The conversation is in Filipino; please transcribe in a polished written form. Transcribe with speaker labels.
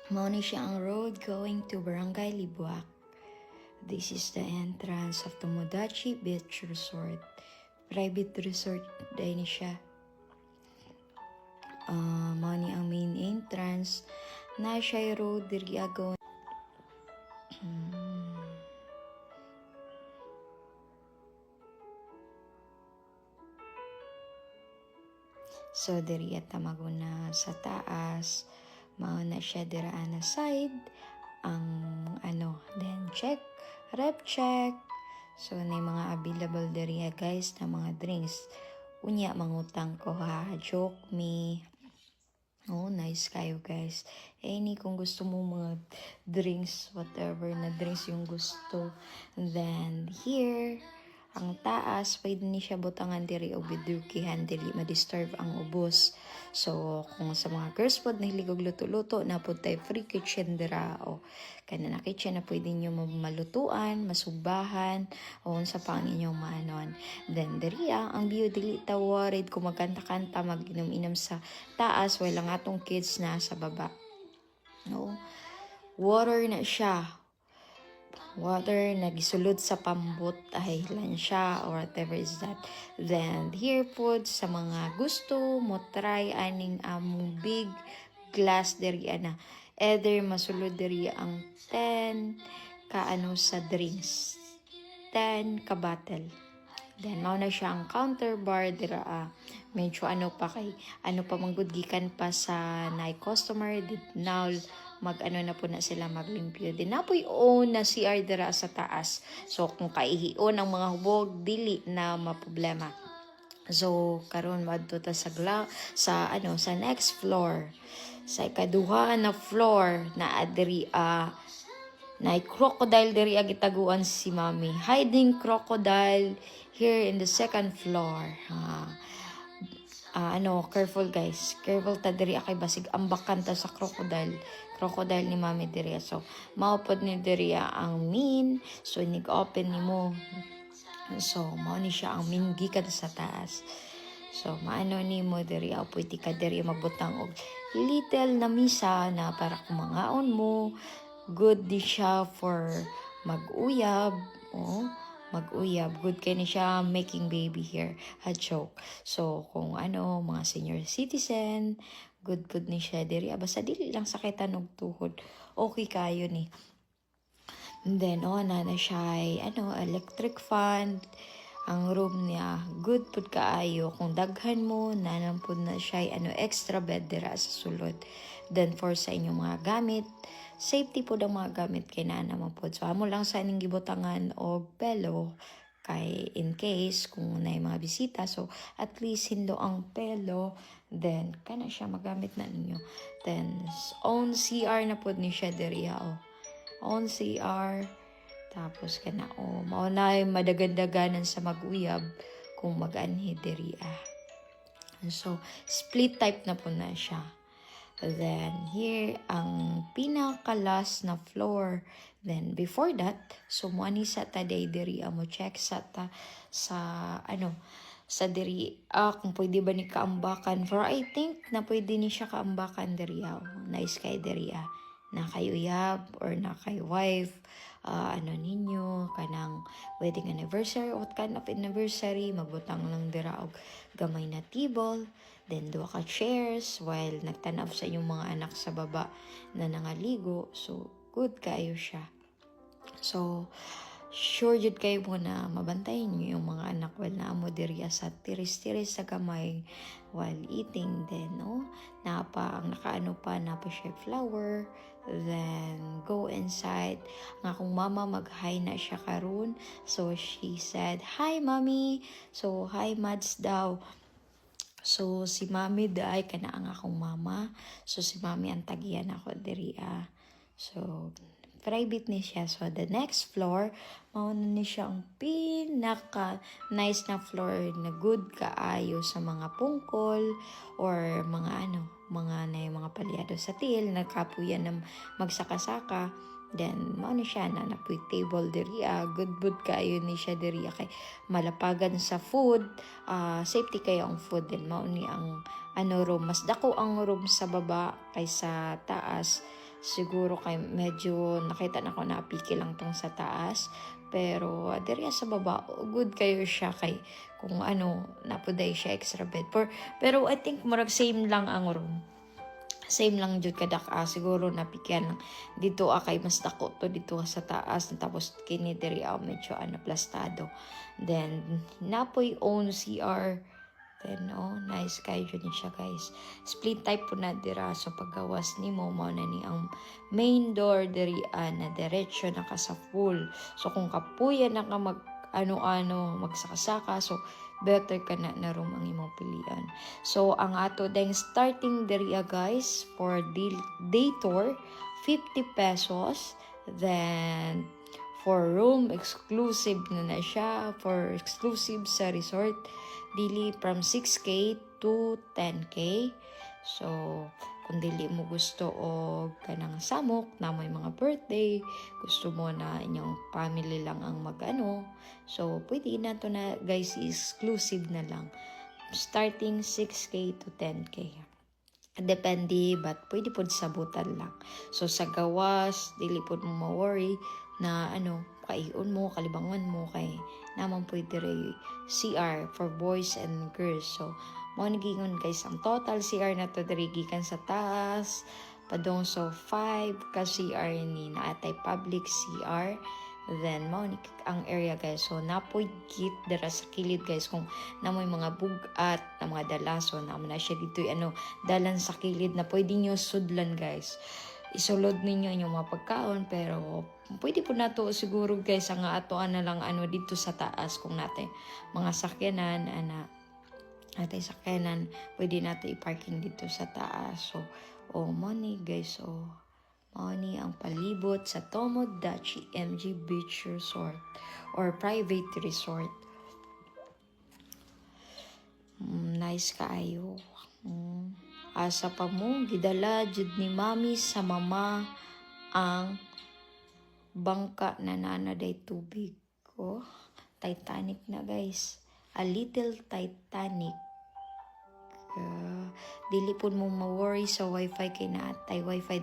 Speaker 1: Mao ni siya ang road going to Barangay Libuak. This is the entrance of the Modachi Beach Resort. Private resort dahil ni siya. Mao ni ang main entrance. Na siya road diri agon. So diri ata maguna sa taas. Mao na siya dira na side ang then check, rep check. So na mga available diri guys na mga drinks. Unya mangutang ko ha, joke me. Oh, nice kayo guys. Any kung gusto mo mga drinks, whatever na drinks yung gusto. And then here, ang taas, pwede ni siya butangan diri o bidukihan dili ma-disturb ang ubos. So, kung sa mga girls pod nahiligog luto-luto, na pod tay free kitchen dira o kana na kitchen na pwede niyo malutuan, masubahan o sa pang inyong maanon. Then diri ang view dili ta worried kung magkanta-kanta, mag-inom-inom sa taas while ang atong kids na sa baba. No? Water na siya. Water nagisulod sa pambot ay lansya or whatever is that. Then here po sa mga gusto mo try aning big glass diri ana. Either masulod diri ang 10 ka sa drinks. 10 ka bottle. Then mao na siya ang counter bar dira medyo pa manggudgikan pa sa customer did now na po na sila maglimpyo din napoy na CR dira sa taas. So kung kaihion ang mga hubog dili na maproblema. So karon madto ta sa sa next floor. Sa ikaduha na floor na adiri na crocodile diri gitaguan si Mami. Hiding crocodile here in the second floor. Careful guys. Careful ta diri kay basig ambakan ta sa crocodile. Crocodile ni Mami diri. So, maupod ni diri ang mean. So, nig-open ni mo. So, mao ni siya ang mean gikan sa taas. So, maano ni mo diri pwede ka diri magbutang og little na misa na para kumangaon mo. Good di siya for mag-uyab. Mag-uyab. Good kay ni siya making baby here. A joke. So, kung mga senior citizen, good ni siya diri. Basta dili lang sakitan og tuhod. Okay kayo ni. And then, na siya electric fan. Ang room niya, good pud kaayo. Kung daghan mo, nanampod na siya extra bed dira sa sulod. Then, for sa inyong mga gamit, safety po ang mga gamit kay naman po. So, amo lang sa inyong gibutangan o pelo kay in case kung na mga bisita. So, at least hindo ang pelo. Then, kana siya magamit na ninyo. Then, own CR na po ni siya diriya. Own CR. Tapos mao na madagandaganan sa mag-uyab kung mag-anhi diriya. So, split type na po na siya. Then, here, ang pinaka-last na floor. Then, before that, so, muani sa taday diri, mo check sa diri, kung pwede ba ni kaambakan. For I think, na pwede ni siya kaambakan diri, nice kay diri, na kay uyab, or na kay wife, ninyo, kanang wedding anniversary, what kind of anniversary, magbutang lang dira og gamay na table, then duha ka chairs, while nagtanaw sa inyong mga anak sa baba na nangaligo. So, good kayo siya. So, sure jud kayo mo na mabantayan nyo yung mga anak while naamo diriya sa tiris-tiris sa kamay while eating. Then, ang nakaano pa, napa siya flower. Then, go inside. Nga kung mama, mag-hi na siya karon. So, she said, "Hi, mommy." So, hi, Mads daw. So, si mami daay kana ang akong mama. So, si mami ang tagiyan ako diriya. So, private ni siya. So, the next floor, mauna ni siya ang pinaka-nice na floor na good kaayo sa mga pungkol or mga palyado sa til, nagkapuyan na magsaka-saka. Then, mauna siya na napuy table diri. Good kaayo ni siya diri. Kay malapagan sa food, safety kayo ang food. Then, mauni ang room. Mas dako ang room sa baba kaysa taas. siguro kay medyo nakita na ko na piki lang tong sa taas. Pero diri sa baba, good kayo siya kay kung ano, napuday siya extra bed. Pero I think murag same lang ang room. Same lang jud kadak siguro napikyan lang dito kay mas dako to dito sa taas tapos kini diri medyo plastado. Then napoy own CR. Then nice kayo ni siya guys. Split type po na dira so paggawas nimo mao na ni ang main door diri na diretso na ka sa full. So kung kapuya na ka mag ano-ano magsakasaka so better ka na room ang imong pilian. So ang ato ding starting diriya guys for day tour 50 pesos. Then for room exclusive na siya for exclusive sa resort dili from 6K to 10K. So kung dili mo gusto og kanang samok na may mga birthday, gusto mo na inyong family lang ang magano, so pwede na to na guys, exclusive na lang. Starting 6K to 10K. Depende, but pwede po sabutan lang. So sa gawas, dili po mo ma-worry na kaion mo, kalibangan mo, kay naman pwede rin CR for boys and girls. So mo nagingon guys ang total CR na to diri gikan sa taas padong so 5 ka CR ni naatay public CR. Then mo ang area guys, so napoy git dira sa kilid guys kung namoy mga bugat na mga dalason na siya dito dalan sa kilid na pwede nyo sudlan guys, isulod ninyo inyong mga pagkaon. Pero pwede po nato siguro guys ang atoan na lang dito sa taas kung natin mga sakyanan natin sakyanan pwede natin i-parking dito sa taas. So money guys, money ang palibot sa Tomodachi MG Beach Resort or private resort. Nice kaayo. Asa pa mo gidala jud ni mami sa mama ang bangka na nanaday tubig. Titanic na guys, a little Titanic. Dili po mo ma-worry sa wifi kay naatay wifi